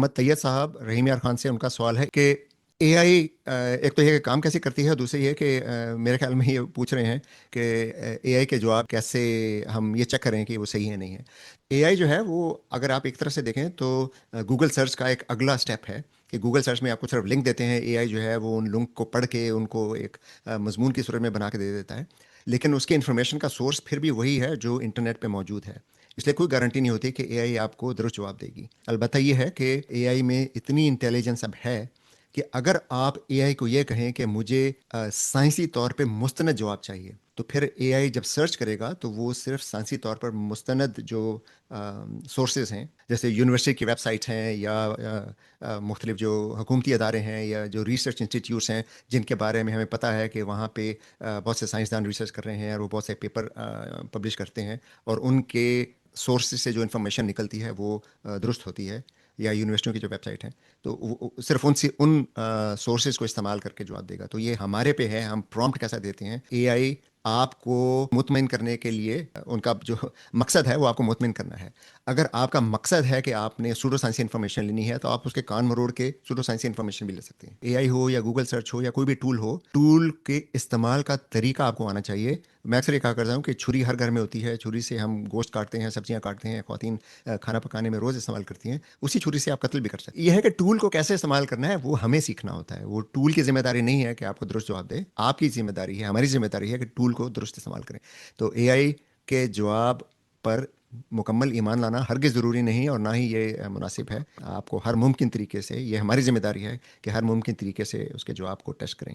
محمد طیب صاحب رحیم یار خان سے ان کا سوال ہے کہ اے آئی ایک تو یہ کہ کام کیسے کرتی ہے، دوسرے یہ کہ میرے خیال میں یہ پوچھ رہے ہیں کہ اے آئی کے جواب کیسے ہم یہ چیک کریں کہ وہ صحیح ہے نہیں ہے۔ اے آئی جو ہے وہ اگر آپ ایک طرح سے دیکھیں تو گوگل سرچ کا ایک اگلا سٹیپ ہے کہ گوگل سرچ میں آپ کو صرف لنک دیتے ہیں، اے آئی جو ہے وہ ان لنک کو پڑھ کے ان کو ایک مضمون کی صورت میں بنا کے دے دیتا ہے، لیکن اس کے انفارمیشن کا سورس پھر بھی وہی ہے جو انٹرنیٹ پہ موجود ہے، اس لیے کوئی گارنٹی نہیں ہوتی کہ اے آئی آپ کو درست جواب دے گی۔ البتہ یہ ہے کہ اے آئی میں اتنی انٹیلیجنس اب ہے کہ اگر آپ اے آئی کو یہ کہیں کہ مجھے سائنسی طور پہ مستند جواب چاہیے، تو پھر اے آئی جب سرچ کرے گا تو وہ صرف سائنسی طور پر مستند جو سورسز ہیں، جیسے یونیورسٹی کی ویب سائٹس ہیں یا مختلف جو حکومتی ادارے ہیں یا جو ریسرچ انسٹیٹیوٹس ہیں جن کے بارے میں ہمیں پتہ ہے کہ وہاں پہ بہت سے سائنسدان ریسرچ کر رہے ہیں اور وہ بہت سے پیپر پبلش کرتے ہیں، اور ان کے سورسز سے جو انفارمیشن نکلتی ہے وہ درست ہوتی ہے، یا یونیورسٹیوں کی جو ویب سائٹ ہیں تو صرف ان سورسز کو استعمال کر کے جواب دے گا۔ تو یہ ہمارے پہ ہے ہم پرومپٹ کیسا دیتے ہیں۔ اے آئی آپ کو مطمئن کرنے کے لیے ان کا جو مقصد ہے وہ آپ کو مطمئن کرنا ہے۔ اگر آپ کا مقصد ہے کہ آپ نے سوڈو سائنسی انفارمیشن لینی ہے تو آپ اس کے کان مروڑ کے سوڈو سائنسی انفارمیشن بھی لے سکتے ہیں۔ اے آئی ہو یا گوگل سرچ ہو یا کوئی بھی ٹول ہو، ٹول کے استعمال کا طریقہ آپ کو آنا چاہیے۔ میں اکثر یہ کہا کرتا ہوں کہ چھری ہر گھر میں ہوتی ہے، چھری سے ہم گوشت کاٹتے ہیں، سبزیاں کاٹتے ہیں، خواتین کھانا پکانے میں روز استعمال کرتی ہیں، اسی چھری سے آپ قتل بھی کر سکتے ہیں۔ یہ ہے کہ ٹول کو کیسے استعمال کرنا ہے وہ ہمیں سیکھنا ہوتا ہے، وہ ٹول کی ذمہ داری نہیں ہے کہ آپ کو درست جواب دے، آپ کی ذمہ داری ہے، ہماری ذمہ داری ہے کہ ٹول کو درست استعمال کریں۔ تو اے آئی کے جواب پر مکمل ایمان لانا ہرگز ضروری نہیں اور نہ ہی یہ مناسب ہے۔ آپ کو ہر ممکن طریقے سے، یہ ہماری ذمہ داری ہے کہ ہر ممکن طریقے سے اس کے جواب کو ٹیسٹ کریں۔